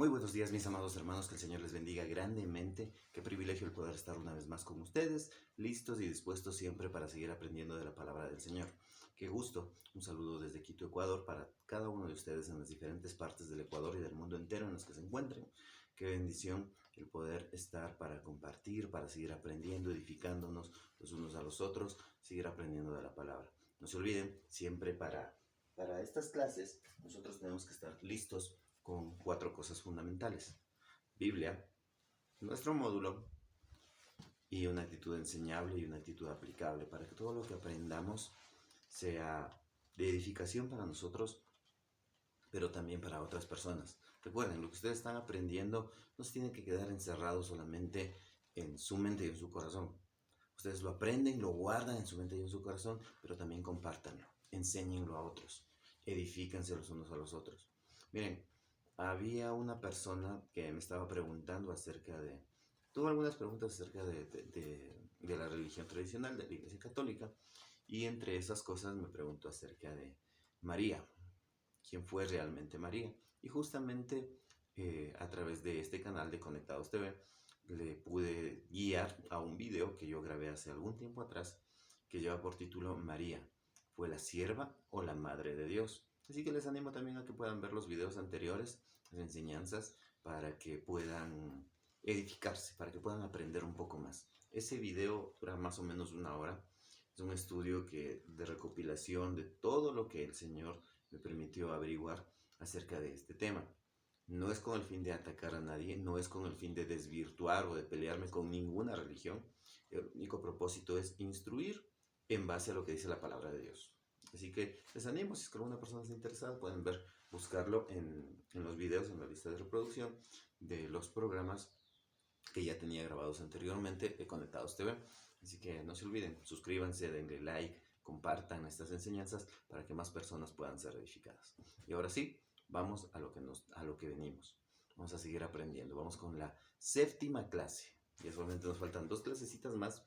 Muy buenos días, mis amados hermanos, que el Señor les bendiga grandemente. Qué privilegio el poder estar una vez más con ustedes, listos y dispuestos siempre para seguir aprendiendo de la palabra del Señor. Qué gusto. Un saludo desde Quito, Ecuador, para cada uno de ustedes en las diferentes partes del Ecuador y del mundo entero en los que se encuentren. Qué bendición el poder estar para compartir, para seguir aprendiendo, edificándonos los unos a los otros, seguir aprendiendo de la palabra. No se olviden, siempre para estas clases nosotros tenemos que estar listos con 4 cosas fundamentales: Biblia, nuestro módulo y una actitud enseñable y una actitud aplicable, para que todo lo que aprendamos sea de edificación para nosotros, pero también para otras personas. Recuerden, lo que ustedes están aprendiendo no se tiene que quedar encerrado solamente en su mente y en su corazón. Ustedes lo aprenden, lo guardan en su mente y en su corazón, pero también compártanlo, enséñenlo a otros, edifíquense los unos a los otros. Miren, había una persona que me estaba preguntando tuvo algunas preguntas acerca de la religión tradicional, de la Iglesia Católica, y entre esas cosas me preguntó acerca de María, quién fue realmente María. Y justamente a través de este canal de Conectados TV, le pude guiar a un video que yo grabé hace algún tiempo atrás, que lleva por título María, ¿fue la sierva o la madre de Dios? Así que les animo también a que puedan ver los videos anteriores, las enseñanzas, para que puedan edificarse, para que puedan aprender un poco más. Ese video dura más o menos 1 hora. Es un estudio de recopilación de todo lo que el Señor me permitió averiguar acerca de este tema. No es con el fin de atacar a nadie, no es con el fin de desvirtuar o de pelearme con ninguna religión. El único propósito es instruir en base a lo que dice la palabra de Dios. Así que les animo, si es que alguna persona está interesada, pueden buscarlo en los videos, en la lista de reproducción de los programas que ya tenía grabados anteriormente de Conectados TV. Así que no se olviden, suscríbanse, denle like, compartan estas enseñanzas para que más personas puedan ser edificadas. Y ahora sí, vamos a lo que venimos. Vamos a seguir aprendiendo. Vamos con la 7ª clase. Y solamente nos faltan 2 clasecitas más.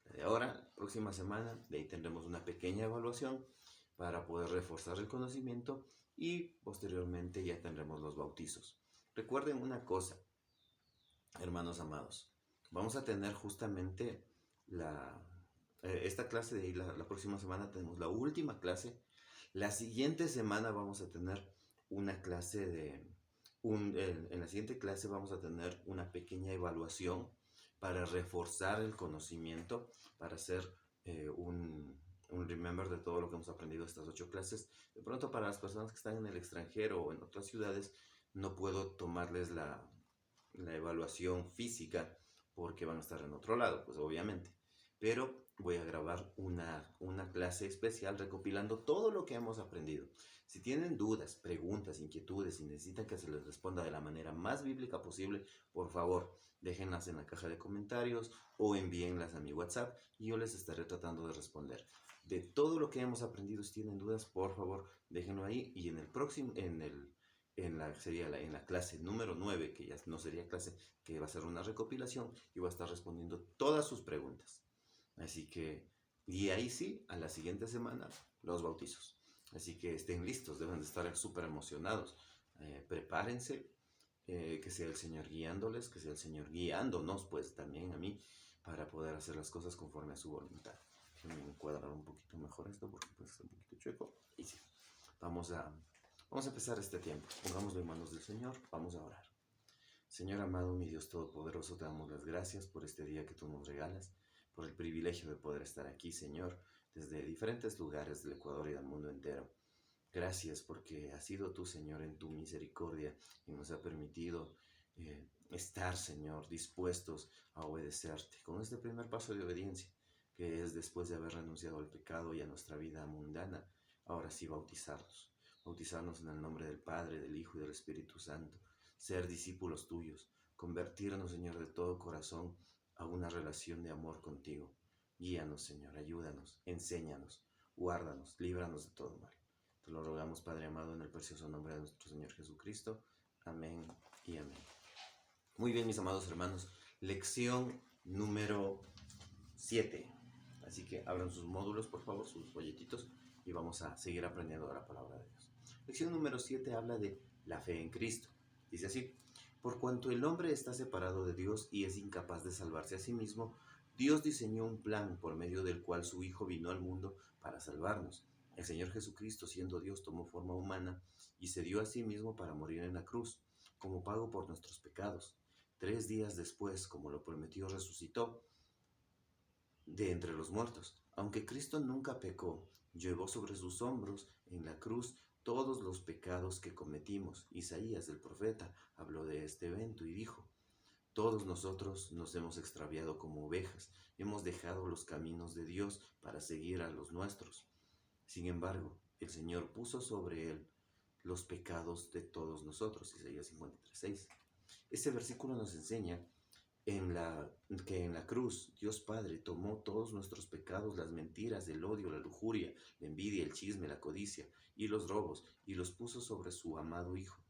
La de ahora, próxima semana, de ahí tendremos una pequeña evaluación para poder reforzar el conocimiento y posteriormente ya tendremos los bautizos. Recuerden una cosa, hermanos amados, vamos a tener justamente esta clase de ahí, la próxima semana tenemos la última clase. La siguiente semana vamos a tener una clase en la siguiente clase vamos a tener una pequeña evaluación para reforzar el conocimiento, para hacer un remember de todo lo que hemos aprendido estas 8 clases. De pronto, para las personas que están en el extranjero o en otras ciudades, no puedo tomarles la evaluación física porque van a estar en otro lado, pues obviamente. Pero voy a grabar una clase especial recopilando todo lo que hemos aprendido. Si tienen dudas, preguntas, inquietudes y necesitan que se les responda de la manera más bíblica posible, por favor, déjenlas en la caja de comentarios o envíenlas a mi WhatsApp y yo les estaré tratando de responder. De todo lo que hemos aprendido, si tienen dudas, por favor, déjenlo ahí y en la clase número 9, que ya no sería clase, que va a ser una recopilación y va a estar respondiendo todas sus preguntas. Así que, y ahí sí, a la siguiente semana, los bautizos. Así que estén listos, deben de estar súper emocionados. Prepárense, que sea el Señor guiándoles, que sea el Señor guiándonos, pues también a mí, para poder hacer las cosas conforme a su voluntad. Déjenme encuadrar un poquito mejor esto, porque pues está un poquito chueco. Y sí, vamos a empezar este tiempo. Pongámoslo en manos del Señor, vamos a orar. Señor amado, mi Dios todopoderoso, te damos las gracias por este día que tú nos regalas, por el privilegio de poder estar aquí, Señor, desde diferentes lugares del Ecuador y del mundo entero. Gracias porque has sido tú, Señor, en tu misericordia y nos ha permitido estar, Señor, dispuestos a obedecerte con este primer paso de obediencia, que es después de haber renunciado al pecado y a nuestra vida mundana, ahora sí bautizarnos en el nombre del Padre, del Hijo y del Espíritu Santo, ser discípulos tuyos, convertirnos, Señor, de todo corazón a una relación de amor contigo. Guíanos, Señor, ayúdanos, enséñanos, guárdanos, líbranos de todo mal. Te lo rogamos, Padre amado, en el precioso nombre de nuestro Señor Jesucristo. Amén y amén. Muy bien, mis amados hermanos, lección número 7. Así que abran sus módulos, por favor, sus folletitos, y vamos a seguir aprendiendo de la palabra de Dios. Lección número 7 habla de la fe en Cristo. Dice así: Por cuanto el hombre está separado de Dios y es incapaz de salvarse a sí mismo, Dios diseñó un plan por medio del cual su Hijo vino al mundo para salvarnos. El Señor Jesucristo, siendo Dios, tomó forma humana y se dio a sí mismo para morir en la cruz, como pago por nuestros pecados. 3 días después, como lo prometió, resucitó de entre los muertos. Aunque Cristo nunca pecó, llevó sobre sus hombros en la cruz todos los pecados que cometimos. Isaías, el profeta, habló de este evento y dijo: todos nosotros nos hemos extraviado como ovejas, hemos dejado los caminos de Dios para seguir a los nuestros. Sin embargo, el Señor puso sobre él los pecados de todos nosotros. Isaías 53:6. Este versículo nos enseña que en la cruz Dios Padre tomó todos nuestros pecados, las mentiras, el odio, la lujuria, la envidia, el chisme, la codicia y los robos, y los puso sobre su amado Hijo.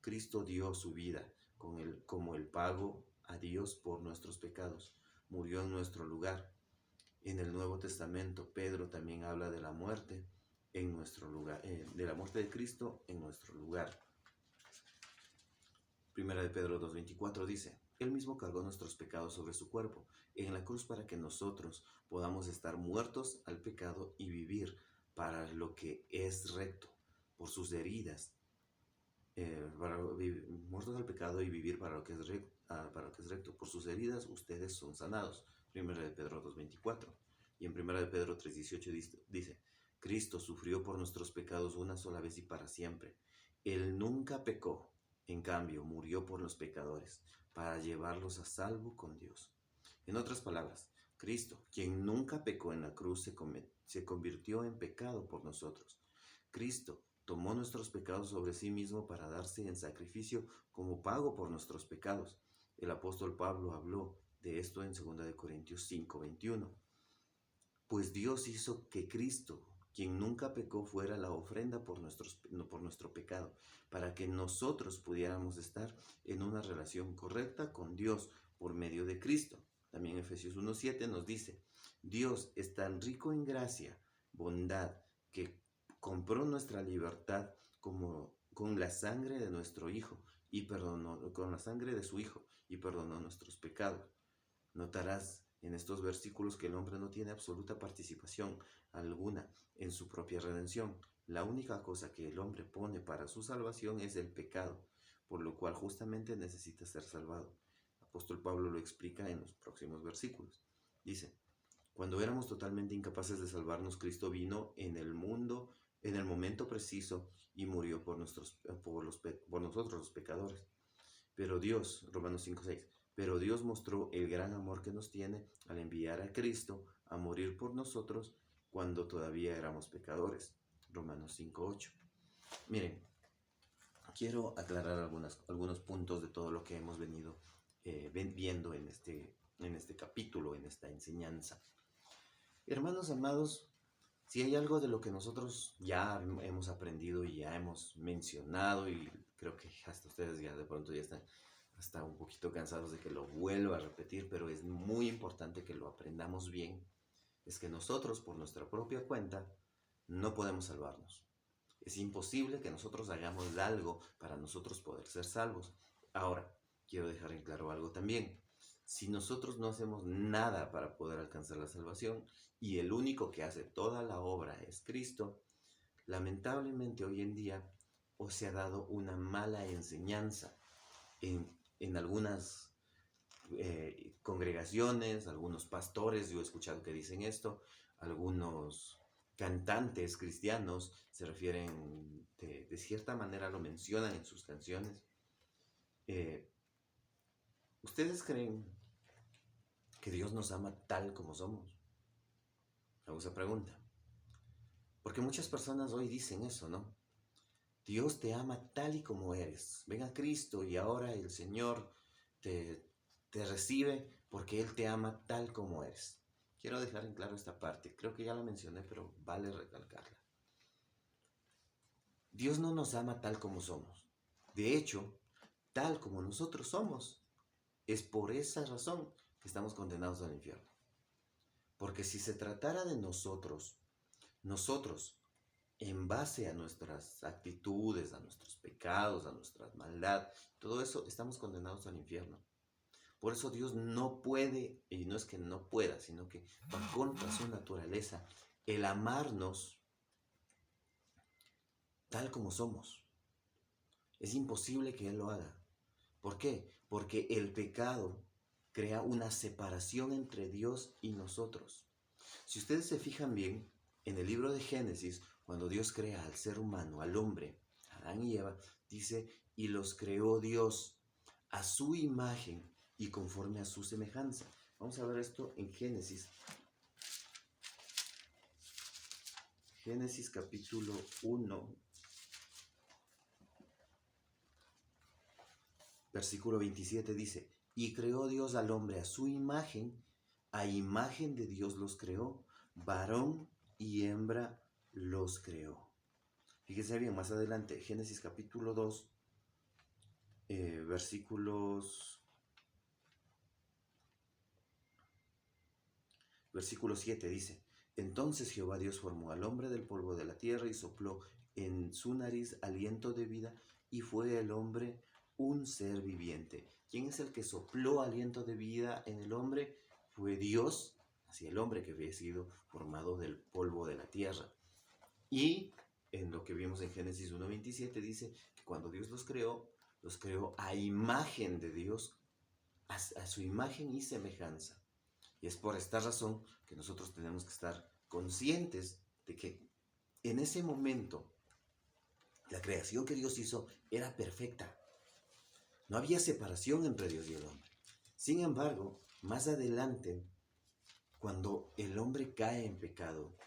Cristo dio su vida como el pago a Dios por nuestros pecados. Murió en nuestro lugar. En el Nuevo Testamento, Pedro también habla de la muerte en nuestro lugar, de la muerte de Cristo en nuestro lugar. Primera de Pedro 2:24 dice: Él mismo cargó nuestros pecados sobre su cuerpo en la cruz para que nosotros podamos estar muertos al pecado y vivir para lo que es recto. Por sus heridas, muertos al pecado y vivir para lo que es recto. Por sus heridas ustedes son sanados. Primera de Pedro 2:24. Y en Primera de Pedro 3:18 dice: Cristo sufrió por nuestros pecados una sola vez y para siempre. Él nunca pecó. En cambio, murió por los pecadores, para llevarlos a salvo con Dios. En otras palabras, Cristo, quien nunca pecó en la cruz, se convirtió en pecado por nosotros. Cristo tomó nuestros pecados sobre sí mismo para darse en sacrificio como pago por nuestros pecados. El apóstol Pablo habló de esto en 2 Corintios 5:21. Pues Dios hizo que Cristo, quien nunca pecó, fuera la ofrenda por nuestro pecado, para que nosotros pudiéramos estar en una relación correcta con Dios por medio de Cristo. También Efesios 1:7 nos dice: Dios es tan rico en gracia, bondad, que compró nuestra libertad con la sangre de nuestro Hijo y perdonó con la sangre de su Hijo y perdonó nuestros pecados. Notarás en estos versículos que el hombre no tiene absoluta participación alguna en su propia redención. La única cosa que el hombre pone para su salvación es el pecado, por lo cual justamente necesita ser salvado. El apóstol Pablo lo explica en los próximos versículos. Dice: cuando éramos totalmente incapaces de salvarnos, Cristo vino en el mundo en el momento preciso y murió por nosotros los pecadores. Pero Dios, Romanos 5:6, pero Dios mostró el gran amor que nos tiene al enviar a Cristo a morir por nosotros cuando todavía éramos pecadores. Romanos 5:8. Miren, quiero aclarar algunos puntos de todo lo que hemos venido viendo en este capítulo, en esta enseñanza. Hermanos amados, si hay algo de lo que nosotros ya hemos aprendido y ya hemos mencionado, y creo que hasta ustedes ya de pronto ya están hasta un poquito cansados de que lo vuelva a repetir, pero es muy importante que lo aprendamos bien, es que nosotros por nuestra propia cuenta no podemos salvarnos. Es imposible que nosotros hagamos algo para nosotros poder ser salvos. Ahora, quiero dejar en claro algo también. Si nosotros no hacemos nada para poder alcanzar la salvación y el único que hace toda la obra es Cristo, lamentablemente hoy en día os se ha dado una mala enseñanza en algunas congregaciones, algunos pastores, yo he escuchado que dicen esto, algunos cantantes cristianos se refieren de cierta manera, lo mencionan en sus canciones. ¿Ustedes creen que Dios nos ama tal como somos? Hago esa pregunta. Porque muchas personas hoy dicen eso, ¿no? Dios te ama tal y como eres. Ven a Cristo y ahora el Señor te recibe porque Él te ama tal como eres. Quiero dejar en claro esta parte. Creo que ya la mencioné, pero vale recalcarla. Dios no nos ama tal como somos. De hecho, tal como nosotros somos, es por esa razón que estamos condenados al infierno. Porque si se tratara de nosotros en base a nuestras actitudes, a nuestros pecados, a nuestra maldad, todo eso, estamos condenados al infierno. Por eso Dios no puede, y no es que no pueda, sino que va contra su naturaleza, el amarnos tal como somos. Es imposible que Él lo haga. ¿Por qué? Porque el pecado crea una separación entre Dios y nosotros. Si ustedes se fijan bien, en el libro de Génesis, cuando Dios crea al ser humano, al hombre, Adán y Eva, dice, y los creó Dios a su imagen y conforme a su semejanza. Vamos a ver esto en Génesis. Génesis capítulo 1, versículo 27 dice, y creó Dios al hombre a su imagen, a imagen de Dios los creó, varón y hembra los creó. Fíjense bien, más adelante, Génesis capítulo 2, versículo 7 dice, entonces Jehová Dios formó al hombre del polvo de la tierra y sopló en su nariz aliento de vida y fue el hombre un ser viviente. ¿Quién es el que sopló aliento de vida en el hombre? Fue Dios, así el hombre que había sido formado del polvo de la tierra. Y en lo que vimos en Génesis 1:27 dice que cuando Dios los creó a imagen de Dios, a su imagen y semejanza. Y es por esta razón que nosotros tenemos que estar conscientes de que en ese momento la creación que Dios hizo era perfecta. No había separación entre Dios y el hombre. Sin embargo, más adelante, cuando el hombre cae en pecado,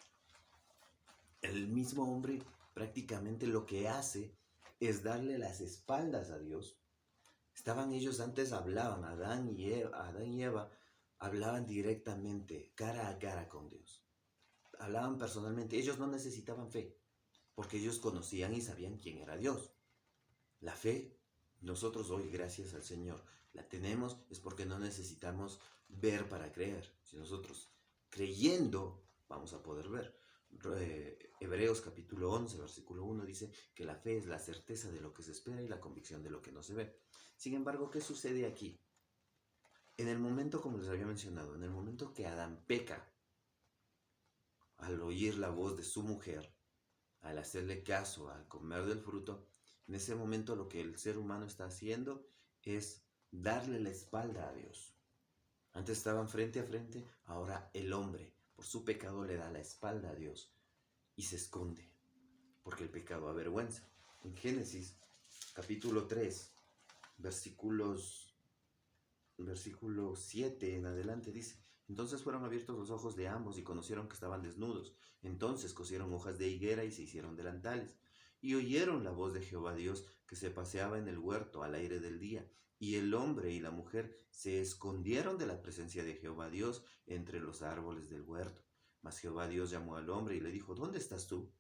el mismo hombre prácticamente lo que hace es darle las espaldas a Dios. Estaban ellos antes, hablaban, Adán y Eva hablaban directamente, cara a cara con Dios. Hablaban personalmente, ellos no necesitaban fe, porque ellos conocían y sabían quién era Dios. La fe, nosotros hoy, gracias al Señor, la tenemos es porque no necesitamos ver para creer. Si nosotros creyendo vamos a poder ver. Hebreos capítulo 11, versículo 1 dice que la fe es la certeza de lo que se espera y la convicción de lo que no se ve. Sin embargo, ¿qué sucede aquí? En el momento, como les había mencionado, en el momento que Adán peca, al oír la voz de su mujer, al hacerle caso, al comer del fruto, en ese momento lo que el ser humano está haciendo es darle la espalda a Dios. Antes estaban frente a frente, ahora el hombre, por su pecado, le da la espalda a Dios y se esconde, porque el pecado avergüenza. En Génesis, capítulo 3, versículo 7 en adelante dice, entonces fueron abiertos los ojos de ambos y conocieron que estaban desnudos. Entonces cosieron hojas de higuera y se hicieron delantales. Y oyeron la voz de Jehová Dios que se paseaba en el huerto al aire del día. Y el hombre y la mujer se escondieron de la presencia de Jehová Dios entre los árboles del huerto. Mas Jehová Dios llamó al hombre y le dijo, ¿dónde estás tú?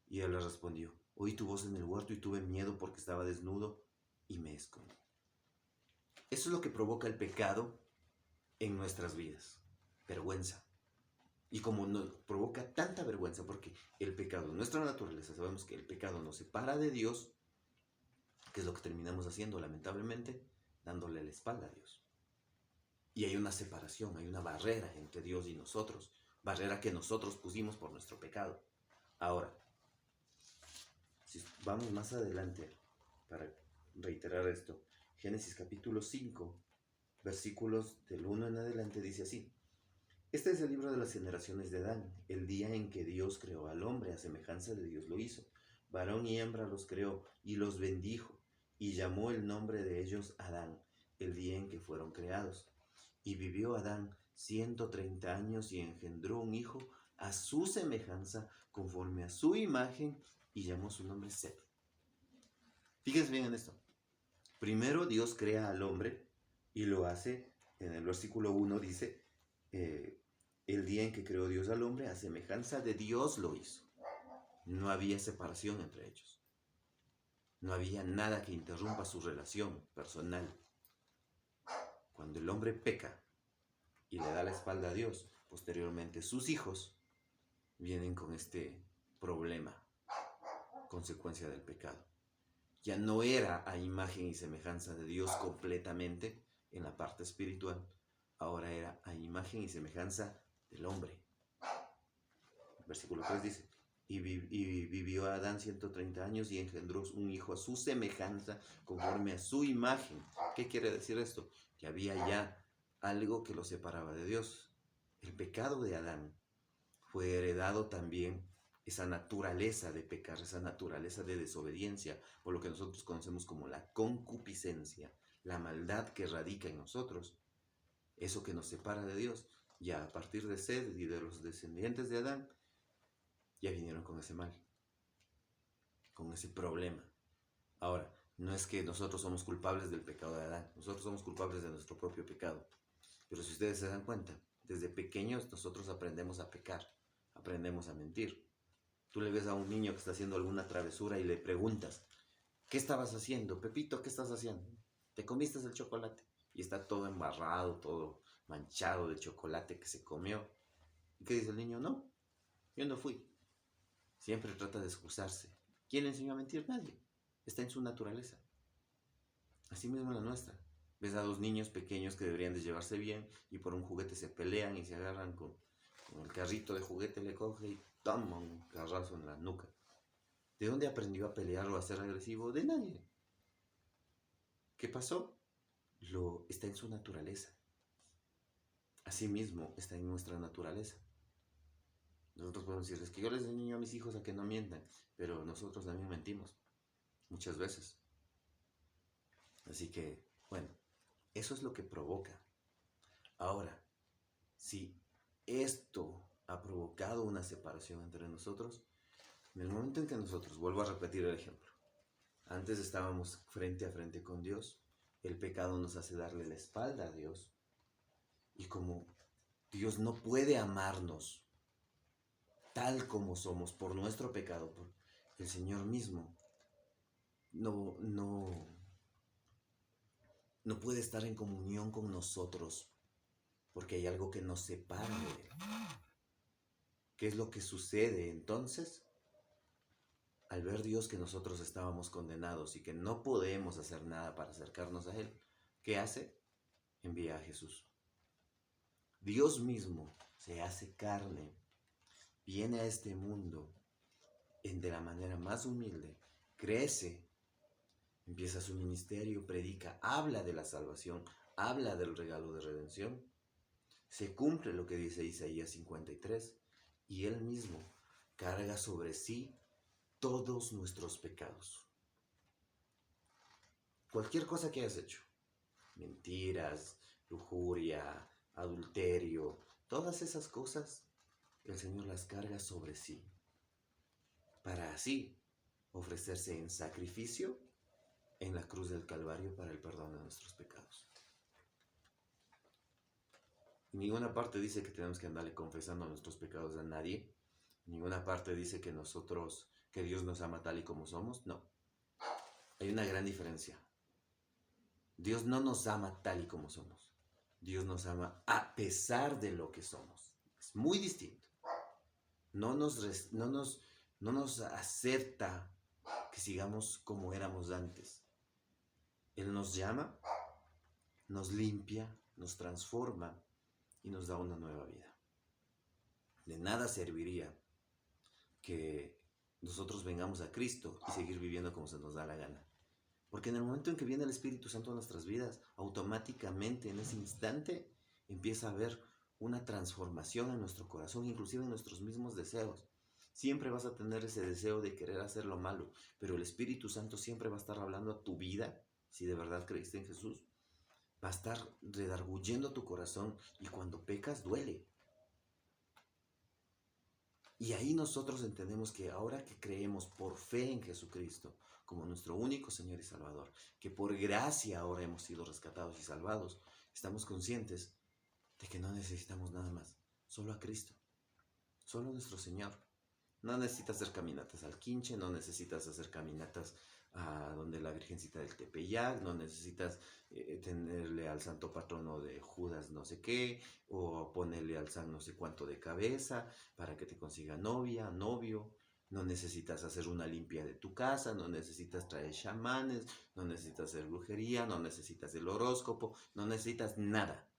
Y él le respondió, oí tu voz en el huerto y tuve miedo porque estaba desnudo y me escondí. Eso es lo que provoca el pecado en nuestras vidas. Vergüenza. Y como nos provoca tanta vergüenza, porque el pecado, nuestra naturaleza, sabemos que el pecado nos separa de Dios, que es lo que terminamos haciendo, lamentablemente, dándole la espalda a Dios. Y hay una separación, hay una barrera entre Dios y nosotros, barrera que nosotros pusimos por nuestro pecado. Ahora, si vamos más adelante para reiterar esto, Génesis capítulo 5, versículos del 1 en adelante dice así, este es el libro de las generaciones de Adán, el día en que Dios creó al hombre, a semejanza de Dios lo hizo. Varón y hembra los creó y los bendijo, y llamó el nombre de ellos Adán, el día en que fueron creados. Y vivió Adán 130 años y engendró un hijo a su semejanza, conforme a su imagen, y llamó su nombre Set. Fíjense bien en esto. Primero Dios crea al hombre y lo hace, en el versículo 1 dice, el día en que creó Dios al hombre, a semejanza de Dios lo hizo. No había separación entre ellos. No había nada que interrumpa su relación personal. Cuando el hombre peca y le da la espalda a Dios, posteriormente sus hijos vienen con este problema. consecuencia del pecado. Ya no era a imagen y semejanza de Dios completamente en la parte espiritual, ahora era a imagen y semejanza del hombre. Versículo 3 dice, y vivió Adán 130 años y engendró un hijo a su semejanza, conforme a su imagen. ¿Qué quiere decir esto? Que había ya algo que lo separaba de Dios. El pecado de Adán fue heredado también, esa naturaleza de pecar, esa naturaleza de desobediencia, por lo que nosotros conocemos como la concupiscencia, la maldad que radica en nosotros, eso que nos separa de Dios. Ya a partir de Sed y de los descendientes de Adán, ya vinieron con ese mal, con ese problema. Ahora, no es que nosotros somos culpables del pecado de Adán, nosotros somos culpables de nuestro propio pecado. Pero si ustedes se dan cuenta, desde pequeños nosotros aprendemos a pecar, aprendemos a mentir. Tú le ves a un niño que está haciendo alguna travesura y le preguntas, ¿qué estabas haciendo? Pepito, ¿qué estás haciendo? ¿Te comiste el chocolate? Y está todo embarrado, todo manchado de chocolate que se comió. ¿Y qué dice el niño? No, yo no fui. Siempre trata de excusarse. ¿Quién le enseñó a mentir? Nadie. Está en su naturaleza. Así mismo la nuestra. Ves a dos niños pequeños que deberían de llevarse bien y por un juguete se pelean y se agarran con el carrito de juguete, le coge y toma un carrazo en la nuca. ¿De dónde aprendió a pelear o a ser agresivo? De nadie. ¿Qué pasó? Está en su naturaleza. Asimismo está en nuestra naturaleza. Nosotros podemos decir, es que yo les enseño a mis hijos a que no mientan, pero nosotros también mentimos, muchas veces. Así que, bueno, eso es lo que provoca. Ahora, si esto ha provocado una separación entre nosotros, en el momento en que nosotros, vuelvo a repetir el ejemplo, antes estábamos frente a frente con Dios, el pecado nos hace darle la espalda a Dios, y como Dios no puede amarnos tal como somos por nuestro pecado, por el Señor mismo no puede estar en comunión con nosotros porque hay algo que nos separa de Él. ¿Qué es lo que sucede entonces? Al ver Dios que nosotros estábamos condenados y que no podemos hacer nada para acercarnos a Él, ¿qué hace? Envía a Jesús. Dios mismo se hace carne, viene a este mundo de la manera más humilde, crece, empieza su ministerio, predica, habla de la salvación, habla del regalo de redención. Se cumple lo que dice Isaías 53 y Él mismo carga sobre sí todos nuestros pecados. Cualquier cosa que hayas hecho, mentiras, lujuria, adulterio, todas esas cosas, el Señor las carga sobre sí, para así ofrecerse en sacrificio en la cruz del Calvario para el perdón de nuestros pecados. En ninguna parte dice que tenemos que andarle confesando nuestros pecados a nadie. En ninguna parte dice que Dios nos ama tal y como somos. No. Hay una gran diferencia. Dios no nos ama tal y como somos. Dios nos ama a pesar de lo que somos. Es muy distinto. No nos acepta que sigamos como éramos antes. Él nos llama, nos limpia, nos transforma y nos da una nueva vida. De nada serviría que nosotros vengamos a Cristo y seguir viviendo como se nos da la gana. Porque en el momento en que viene el Espíritu Santo a nuestras vidas, automáticamente en ese instante empieza a haber una transformación en nuestro corazón, inclusive en nuestros mismos deseos. Siempre vas a tener ese deseo de querer hacer lo malo, pero el Espíritu Santo siempre va a estar hablando a tu vida, si de verdad creíste en Jesús. Va a estar redarguyendo tu corazón y cuando pecas duele. Y ahí nosotros entendemos que ahora que creemos por fe en Jesucristo como nuestro único Señor y Salvador, que por gracia ahora hemos sido rescatados y salvados, estamos conscientes de que no necesitamos nada más, solo a Cristo, solo a nuestro Señor. No necesitas hacer caminatas al Quinche, no necesitas hacer caminatas a donde la Virgencita del Tepeyac, no necesitas tenerle al santo patrono de Judas no sé qué, o ponerle al san no sé cuánto de cabeza para que te consiga novia, novio. No necesitas hacer una limpia de tu casa, no necesitas traer chamanes, no necesitas hacer brujería, no necesitas el horóscopo, no necesitas nada.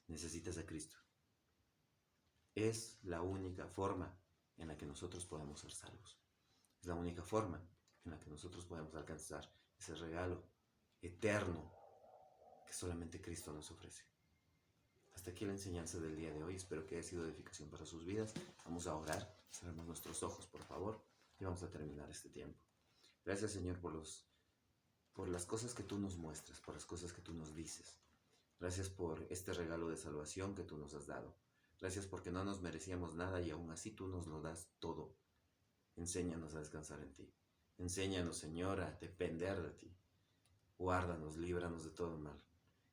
Necesitas a Cristo. Es la única forma en la que nosotros podemos ser salvos. Es la única forma en la que nosotros podemos alcanzar ese regalo eterno que solamente Cristo nos ofrece. Hasta aquí la enseñanza del día de hoy. Espero que haya sido de edificación para sus vidas. Vamos a orar. Cerremos nuestros ojos, por favor, y vamos a terminar este tiempo. Gracias, Señor, por las cosas que tú nos muestras, por las cosas que tú nos dices. Gracias por este regalo de salvación que tú nos has dado. Gracias porque no nos merecíamos nada y aún así tú nos lo das todo. Enséñanos a descansar en ti. Enséñanos, Señor, a depender de ti. Guárdanos, líbranos de todo mal.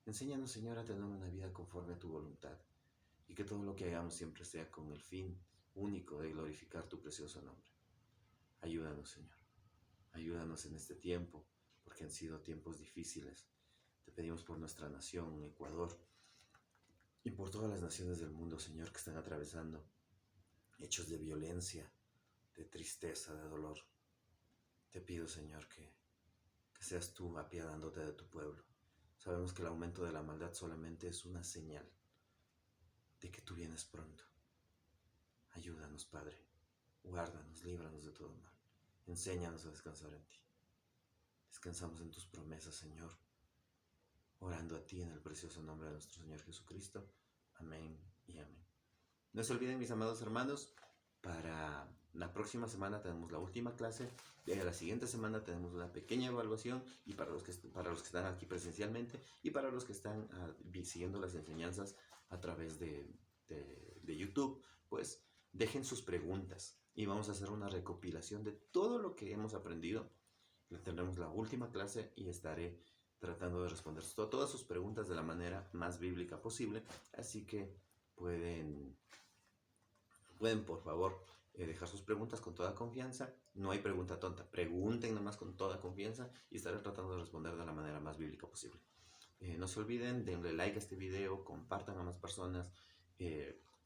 Enséñanos, Señor, a tener una vida conforme a tu voluntad y que todo lo que hagamos siempre sea con el fin único de glorificar tu precioso nombre. Ayúdanos, Señor. Ayúdanos en este tiempo, porque han sido tiempos difíciles. Te pedimos por nuestra nación, Ecuador, y por todas las naciones del mundo, Señor, que están atravesando hechos de violencia, de tristeza, de dolor. Te pido, Señor, que seas tú apiadándote de tu pueblo. Sabemos que el aumento de la maldad solamente es una señal de que tú vienes pronto. Ayúdanos, Padre. Guárdanos, líbranos de todo mal. Enséñanos a descansar en ti. Descansamos en tus promesas, Señor, orando a ti en el precioso nombre de nuestro Señor Jesucristo. Amén y amén. No se olviden, mis amados hermanos, para la próxima semana tenemos la última clase. La siguiente semana tenemos una pequeña evaluación, y para los que están aquí presencialmente y para los que están siguiendo las enseñanzas a través de YouTube, pues dejen sus preguntas y vamos a hacer una recopilación de todo lo que hemos aprendido. Tendremos la última clase y estaré tratando de responder todas sus preguntas de la manera más bíblica posible, así que pueden por favor dejar sus preguntas con toda confianza. No hay pregunta tonta, pregunten nomás con toda confianza y estaré tratando de responder de la manera más bíblica posible. No se olviden, denle like a este video, compartan a más personas,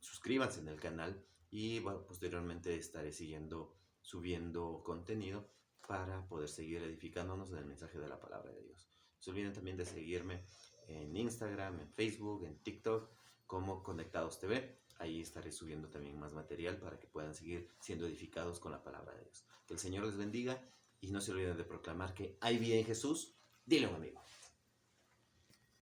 suscríbanse en el canal y bueno, posteriormente estaré subiendo contenido para poder seguir edificándonos en el mensaje de la palabra de Dios. No se olviden también de seguirme en Instagram, en Facebook, en TikTok como Conectados TV. Ahí estaré subiendo también más material para que puedan seguir siendo edificados con la palabra de Dios. Que el Señor les bendiga y no se olviden de proclamar que hay vida en Jesús. Dile a un amigo.